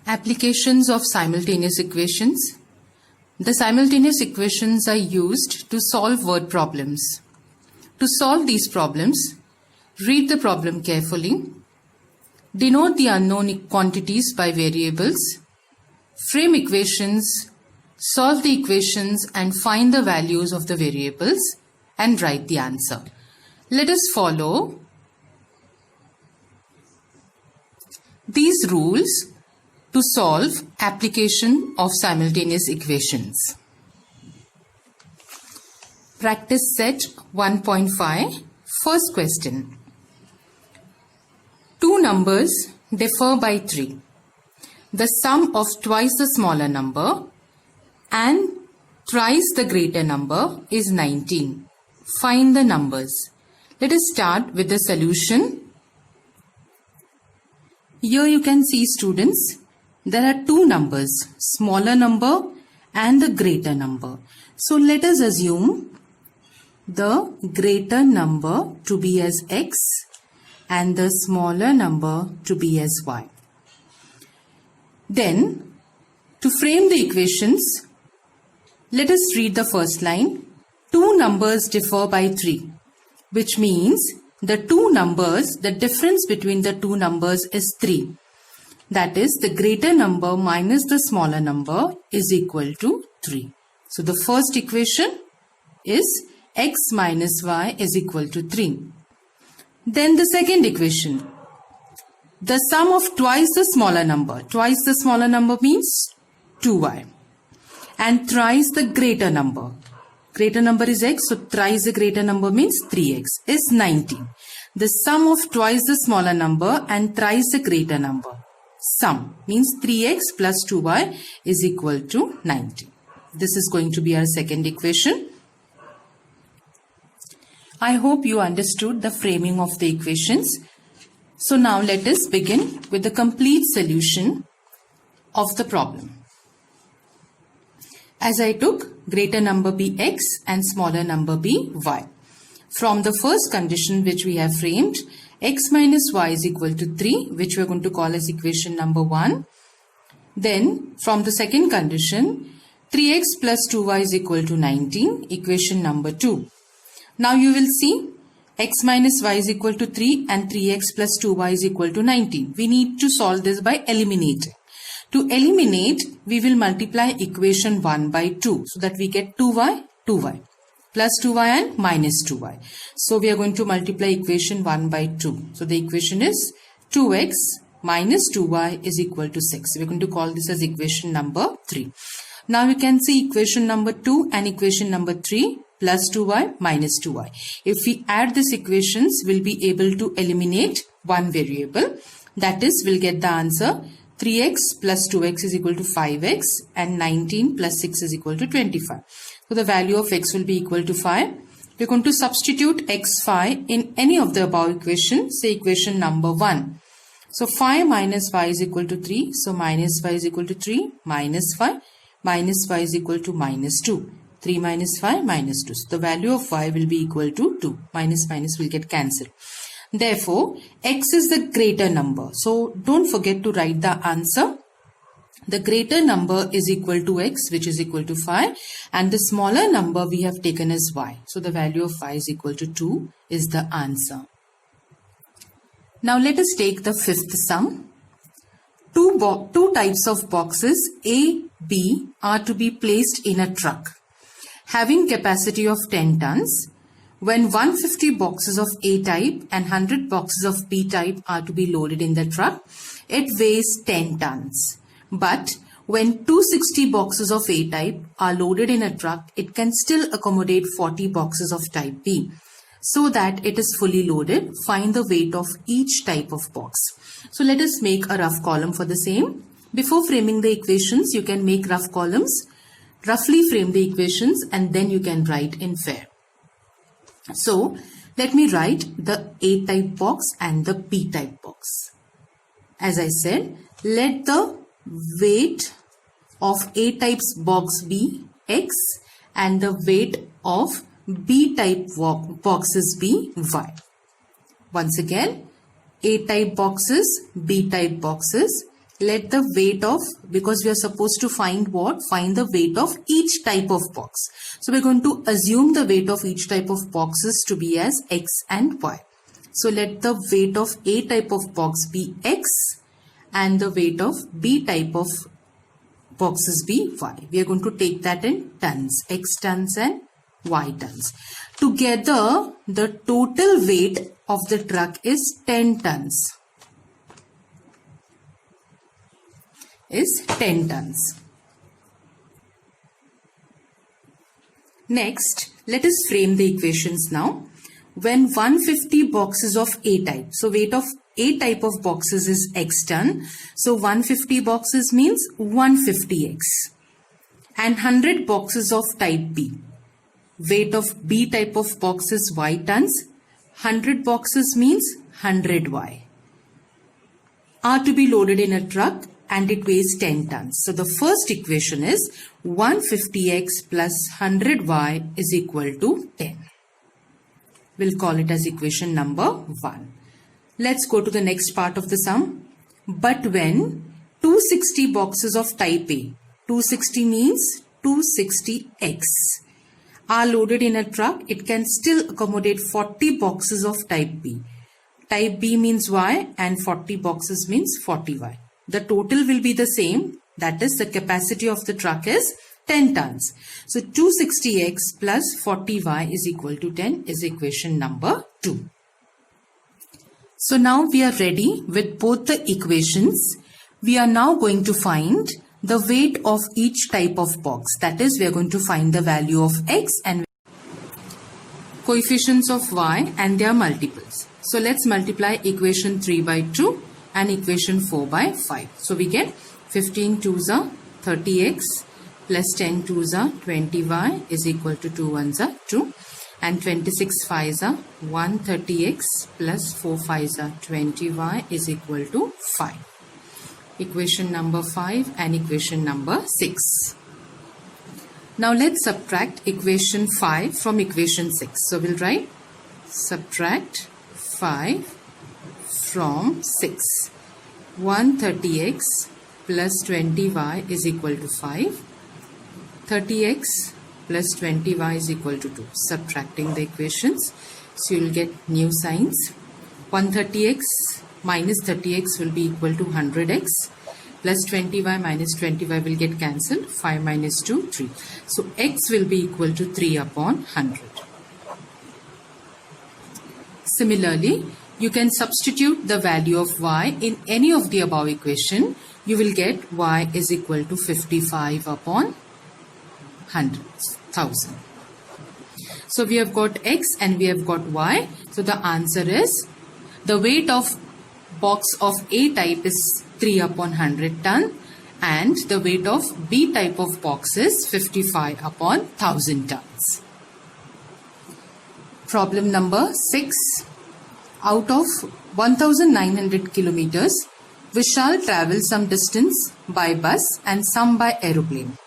Applications of simultaneous equations. The simultaneous equations are used to solve word problems. To solve these problems, read the problem carefully, denote the unknown quantities by variables, frame equations, solve the equations and find the values of the variables and write the answer. Let us follow these rules to solve application of simultaneous equations. Practice set 1.5. First question. Two numbers differ by 3. The sum of twice the smaller number and thrice the greater number is 19. Find the numbers. Let us start with the solution. Here you can see, students, there are two numbers, smaller number and the greater number. So let us assume the greater number to be as x and the smaller number to be as y. Then, to frame the equations, let us read the first line. Two numbers differ by 3, which means the two numbers, the difference between the two numbers is 3. That is, the greater number minus the smaller number is equal to 3. So the first equation is x minus y is equal to 3. Then the second equation, the sum of twice the smaller number. Twice the smaller number means 2y. And thrice the greater number. Greater number is x, so thrice the greater number means 3x is 19. The sum of twice the smaller number and thrice the greater number. Sum means 3x plus 2y is equal to 19. This is going to be our second equation. I hope you understood the framing of the equations. So now let us begin with the complete solution of the problem. As I took greater number be x and smaller number be y. From the first condition which we have framed, x minus y is equal to 3, which we are going to call as equation number 1. Then from the second condition, 3x plus 2y is equal to 19, equation number 2. Now you will see x minus y is equal to 3 and 3x plus 2y is equal to 19. We need to solve this by eliminating. To eliminate, we will multiply equation 1 by 2 so that we get 2y, 2y. Plus 2y and minus 2y. So we are going to multiply equation 1 by 2. So the equation is 2x minus 2y is equal to 6. We are going to call this as equation number 3. Now you can see equation number 2 and equation number 3 plus 2y minus 2y. If we add these equations, we'll be able to eliminate one variable. That is, we'll get the answer 3x plus 2x is equal to 5x and 19 plus 6 is equal to 25. So the value of x will be equal to 5. We're going to substitute x, 5 in any of the above equations, say equation number 1. So 5 minus y is equal to 3. So minus y is equal to 3 minus 5 minus y is equal to minus 2. 3 minus 5 minus 2. So the value of y will be equal to 2. Minus minus will get cancelled. Therefore, x is the greater number. So don't forget to write the answer. The greater number is equal to x, which is equal to 5, and the smaller number we have taken as y. So the value of y is equal to 2 is the answer. Now let us take the fifth sum. Two types of boxes A, B are to be placed in a truck having capacity of 10 tons. When 150 boxes of A type and 100 boxes of B type are to be loaded in the truck, it weighs 10 tons. But when 260 boxes of A type are loaded in a truck, it can still accommodate 40 boxes of type B. So that it is fully loaded, find the weight of each type of box. So let us make a rough column for the same. Before framing the equations, you can make rough columns, roughly frame the equations, and then you can write in fair. So let me write the A type box and the B type box. As I said, let the weight of A type's box be x and the weight of B type boxes be y. Once again, A type boxes, B type boxes. let the weight of, because we are supposed to find what? Find the weight of each type of box. So we're going to assume the weight of each type of boxes to be as X and Y. So let the weight of A type of box be X and the weight of B type of boxes be Y. We are going to take that in tons, X tons and Y tons. Together, the total weight of the truck is 10 tons. Is 10 tons. Next, let us frame the equations now. When 150 boxes of A type, so weight of A type of boxes is X ton, so 150 boxes means 150X, and 100 boxes of type B, weight of B type of box is Y tons, 100 boxes means 100Y, are to be loaded in a truck and it weighs 10 tons. So the first equation is 150X plus 100Y is equal to 10. We'll call it as equation number 1. Let's go to the next part of the sum. But when 260 boxes of type A, 260 means 260X, are loaded in a truck, it can still accommodate 40 boxes of type B. Type B means Y and 40 boxes means 40Y. The total will be the same, that is the capacity of the truck is 10 tons. So 260X plus 40Y is equal to 10 is equation number 2. So now we are ready with both the equations. We are now going to find the weight of each type of box. That is, we are going to find the value of X and coefficients of Y and their multiples. So let's multiply equation 3 by 2 and equation 4 by 5. So we get 15 2s are 30X plus 10 2s are 20Y is equal to 2 1s are 2, and 26 5s are 130X plus 4 5s are 20Y is equal to 5. Equation number 5 and equation number 6. Now let's subtract equation 5 from equation 6. So we'll write subtract 5 from 6. 130X plus 20Y is equal to 5. 30X plus 20Y is equal to 2. Subtracting the equations, so you'll get new signs. 130X minus 30X will be equal to 100X. Plus 20Y minus 20Y will get cancelled. 5 minus 2, 3. So X will be equal to 3 upon 100. Similarly, you can substitute the value of Y in any of the above equation. You will get Y is equal to 55 upon 100,000. So we have got X and we have got Y. So the answer is the weight of box of A type is 3 upon 100 ton and the weight of B type of box is 55 upon 1000 tons. Problem number 6. Out of 1900 kilometers, Vishal travels some distance by bus and some by aeroplane.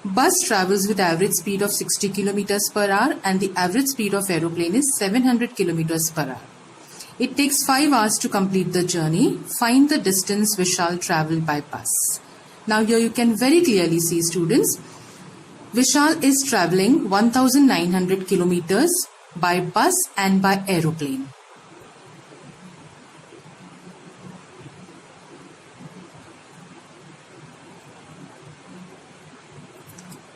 Bus travels with average speed of 60 kilometers per hour and the average speed of aeroplane is 700 kilometers per hour. It takes 5 hours to complete the journey. Find the distance Vishal traveled by bus. Now here you can very clearly see, students, Vishal is traveling 1900 kilometers by bus and by aeroplane.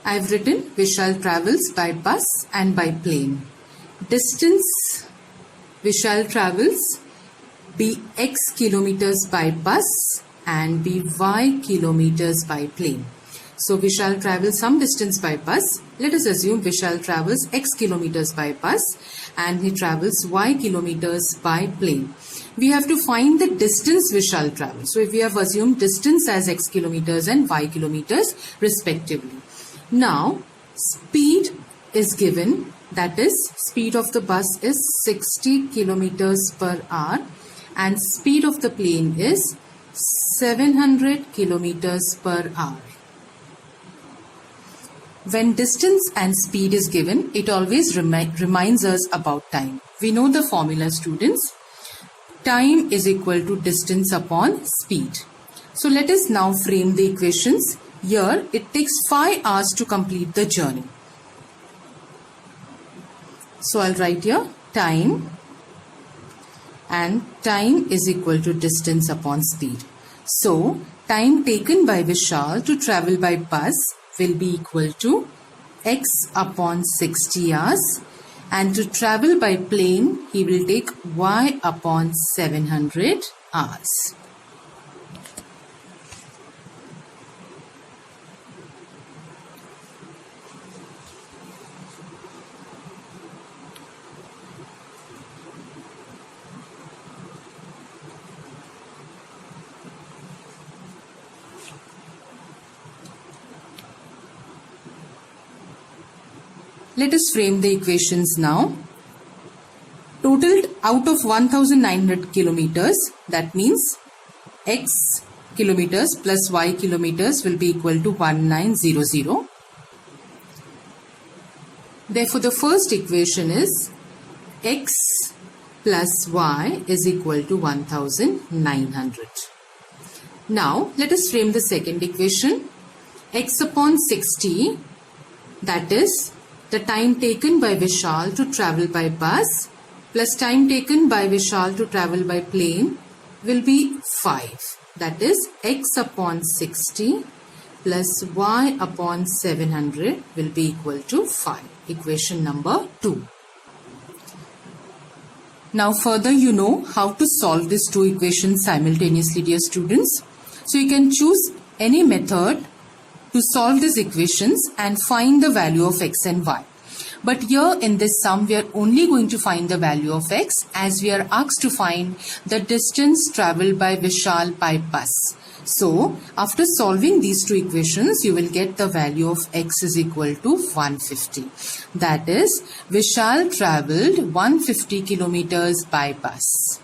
I've written Vishal travels by bus and by plane. Distance Vishal travels be X kilometers by bus and be Y kilometers by plane. So Vishal travels some distance by bus. Let us assume Vishal travels X kilometers by bus and he travels Y kilometers by plane. We have to find the distance Vishal travels. So if we have assumed distance as X kilometers and Y kilometers respectively. Now speed is given, that is speed of the bus is 60 kilometers per hour and speed of the plane is 700 kilometers per hour. When distance and speed is given, it always reminds us about time. We know the formula, students. Time is equal to distance upon speed. So let us now frame the equations. Here it takes 5 hours to complete the journey. So I'll write here time, and time is equal to distance upon speed. So time taken by Vishal to travel by bus will be equal to x upon 60 hours, and to travel by plane he will take y upon 700 hours. Let us frame the equations now. Totaled out of 1900 kilometers, that means x kilometers plus y kilometers will be equal to 1900. Therefore, the first equation is x plus y is equal to 1900. Now, let us frame the second equation. X upon 60, that is the time taken by Vishal to travel by bus plus time taken by Vishal to travel by plane will be 5. That is x upon 60 plus y upon 700 will be equal to 5. Equation number 2. Now further you know how to solve these two equations simultaneously, dear students. So you can choose any method to solve these equations and find the value of x and y. But here in this sum, we are only going to find the value of x, as we are asked to find the distance travelled by Vishal by bus. So after solving these two equations, you will get the value of x is equal to 150. That is, Vishal travelled 150 kilometers by bus.